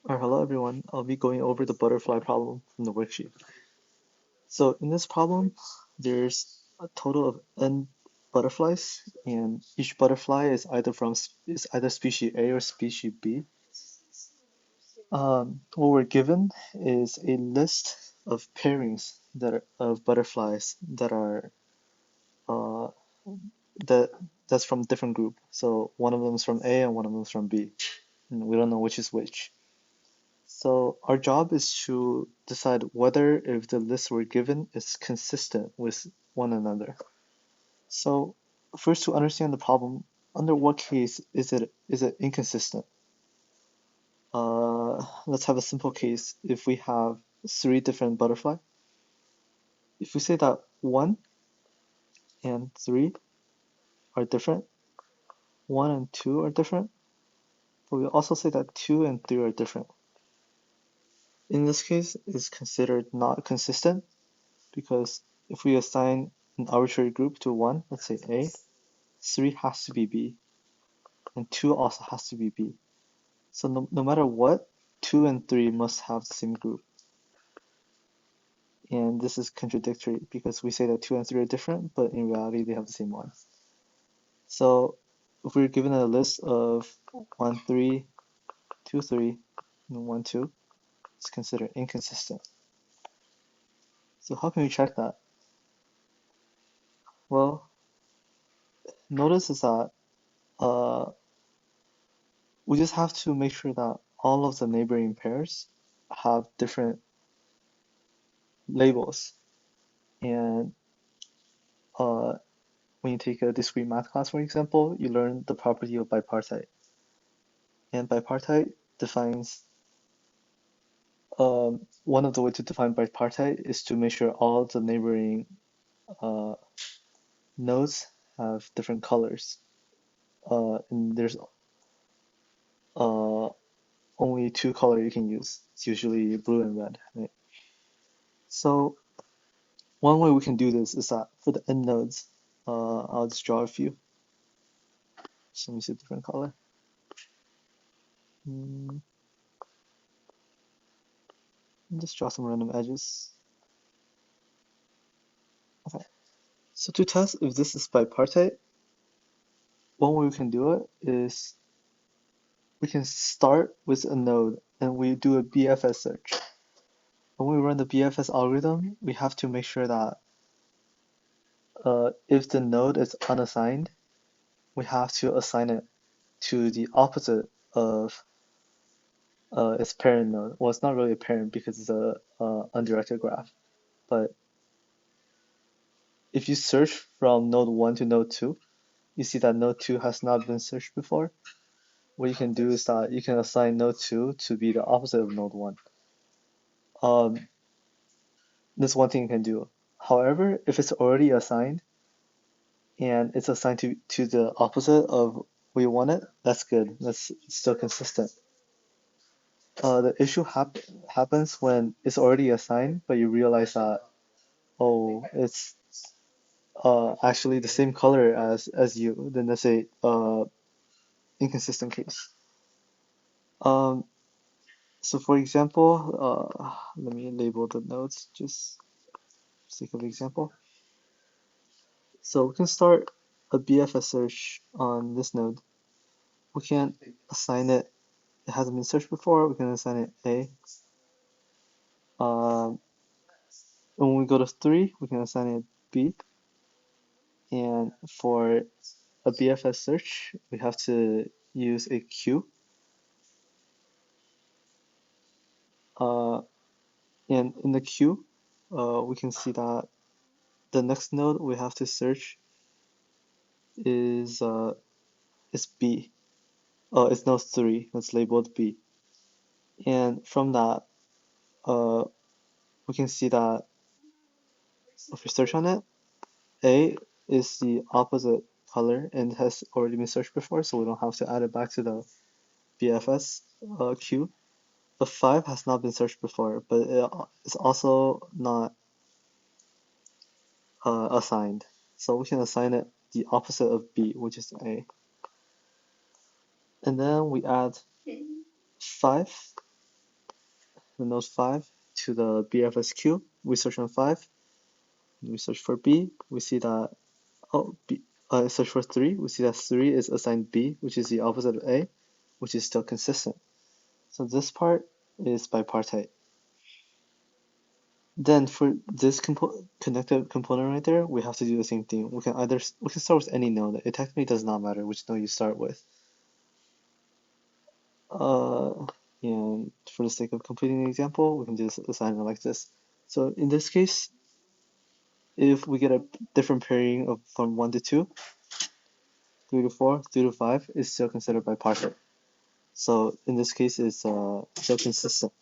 Hello everyone. I'll be going over the butterfly problem from the worksheet. So in this problem, there's a total of n butterflies, and each butterfly is either species A or species B. What we're given is a list of pairings of butterflies that are uh, that that's from different group. So one of them is from A and one of them is from B, and we don't know which is which. So our job is to decide whether if the list we're given is consistent with one another. So first, to understand the problem, under what case is it inconsistent? Let's have a simple case. If we have three different butterfly, if we say that 1 and 3 are different, 1 and 2 are different, but we also say that 2 and 3 are different. In this case, it's considered not consistent because if we assign an arbitrary group to 1, let's say A, 3 has to be B, and 2 also has to be B. So no matter what, 2 and 3 must have the same group. And this is contradictory because we say that 2 and 3 are different, but in reality they have the same one. So if we're given a list of 1, 3, 2, 3, and 1, 2, it's considered inconsistent. So how can we check that? Well, notice is that uh, we just have to make sure that all of the neighboring pairs have different labels. And uh, when you take a discrete math class, for example, you learn the property of bipartite. And bipartite defines one of the ways to define bipartite is to make sure all the neighboring uh, nodes have different colors. And there's uh, only two colors you can use. It's usually blue and red, right? So one way we can do this is that for the end nodes, I'll just draw a few. So let me see a different color. Mm, just draw some random edges. Okay. So to test if this is bipartite, one way we can do it is we can start with a node and we do a BFS search. When we run the BFS algorithm, we have to make sure that if the node is unassigned, we have to assign it to the opposite of its parent node. Well, it's not really a parent because it's a undirected graph. But if you search from node 1 to node 2, you see that node 2 has not been searched before. What you can do is that you can assign node 2 to be the opposite of node 1. That's one thing you can do. However, if it's already assigned and it's assigned to the opposite of what you want it, that's good. That's still consistent. The issue happens when it's already assigned, but you realize that, oh, it's actually the same color as you. Then that's a inconsistent case. Um, so for example, let me label the nodes just for sake of example. So we can start a BFS search on this node. We can assign it, it hasn't been searched before, we can assign it A. Um, when we go to 3, we can assign it B. And for a BFS search, we have to use a Q. Uh, and in the queue, we can see that the next node we have to search is B. It's node 3. That's labeled B. And from that, uh, we can see that if we search on it, A is the opposite color and has already been searched before, so we don't have to add it back to the BFS queue. The 5 has not been searched before, but it's also not assigned. So we can assign it the opposite of B, which is A. And then we add 5 the node 5 to the BFS queue. We search on 5, we search for B, we see that, search for 3, we see that 3 is assigned B, which is the opposite of A, which is still consistent. So this part is bipartite. Then for this connected component right there, we have to do the same thing. We can start with any node. It technically does not matter which node you start with. And for the sake of completing the example, we can just assign it like this. So in this case, if we get a different pairing of from 1 to 2, 3 to 4, 3 to 5 is still considered bipartite. So in this case, it's still consistent.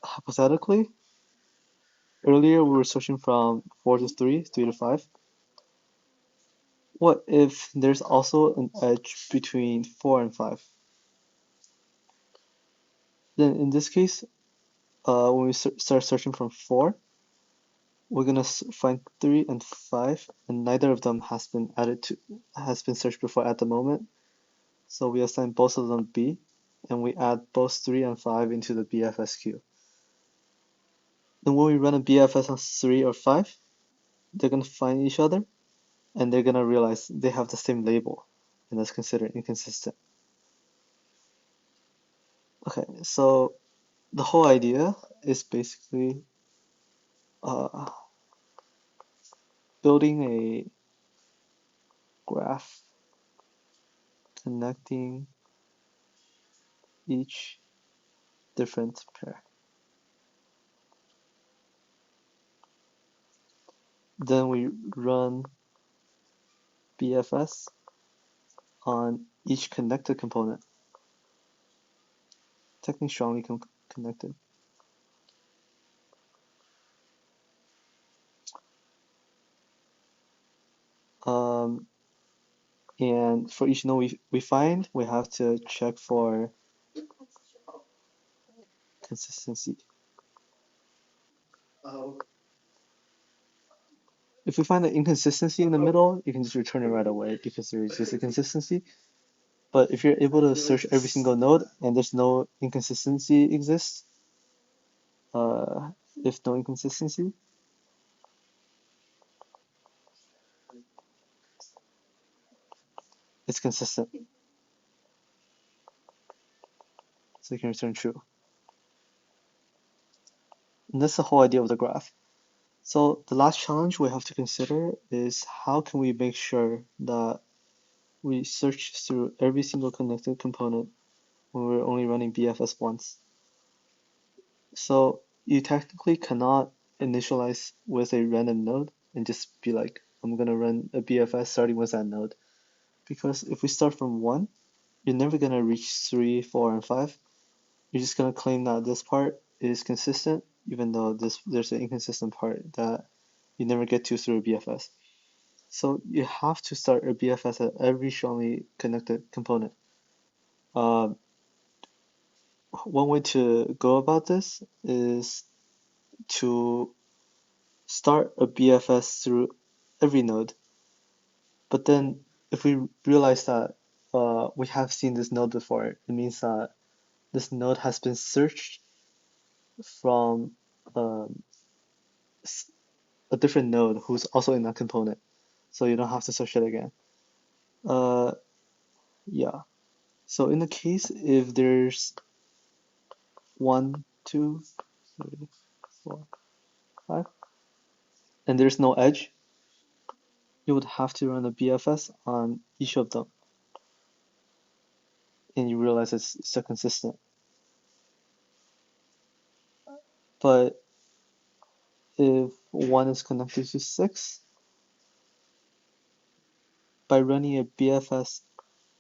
Hypothetically, earlier we were switching from 4 to 3, 3 to 5. What if there's also an edge between 4 and 5? Then in this case, when we start searching from 4, we're gonna find 3 and 5, and neither of them has been searched before at the moment. So we assign both of them B, and we add both 3 and 5 into the BFS queue. Then when we run a BFS on 3 or 5, they're gonna find each other, and they're gonna realize they have the same label, and that's considered inconsistent. Okay, so the whole idea is basically building a graph connecting each different pair. Then we run BFS on each connected component, technically strongly connected. And for each node we find, we have to check for consistency. If we find an inconsistency in the middle, you can just return it right away because there is just a consistency. But if you're able to search every single node and there's no inconsistency exists, if no inconsistency, it's consistent. So you can return true. And that's the whole idea of the graph. So the last challenge we have to consider is how can we make sure that we search through every single connected component when we're only running BFS once. So you technically cannot initialize with a random node and just be like, I'm gonna run a BFS starting with that node. Because if we start from 1, you're never gonna reach 3, 4, and 5. You're just gonna claim that this part is consistent, even though there's an inconsistent part that you never get to through a BFS. So you have to start a BFS at every strongly connected component. One way to go about this is to start a BFS through every node. But then if we realize that we have seen this node before, it means that this node has been searched from um, a different node who's also in that component. So you don't have to search it again. Uh, yeah. So in the case if there's 1, 2, 3, 4, 5, and there's no edge, you would have to run a BFS on each of them, and you realize it's still consistent. But if 1 is connected to 6, by running a BFS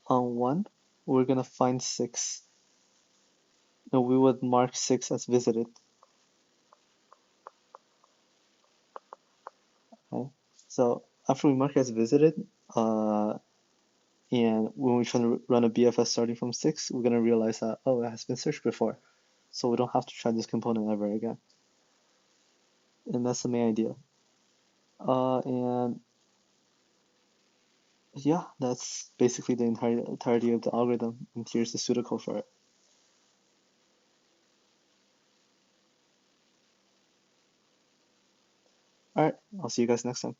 on 1, we're gonna find 6, and we would mark 6 as visited. Okay? So after we mark it as visited, and when we try to run a BFS starting from 6, we're gonna realize that, oh, it has been searched before. So we don't have to try this component ever again. And that's the main idea. And yeah, that's basically the entirety of the algorithm. And here's the pseudocode for it. All right, I'll see you guys next time.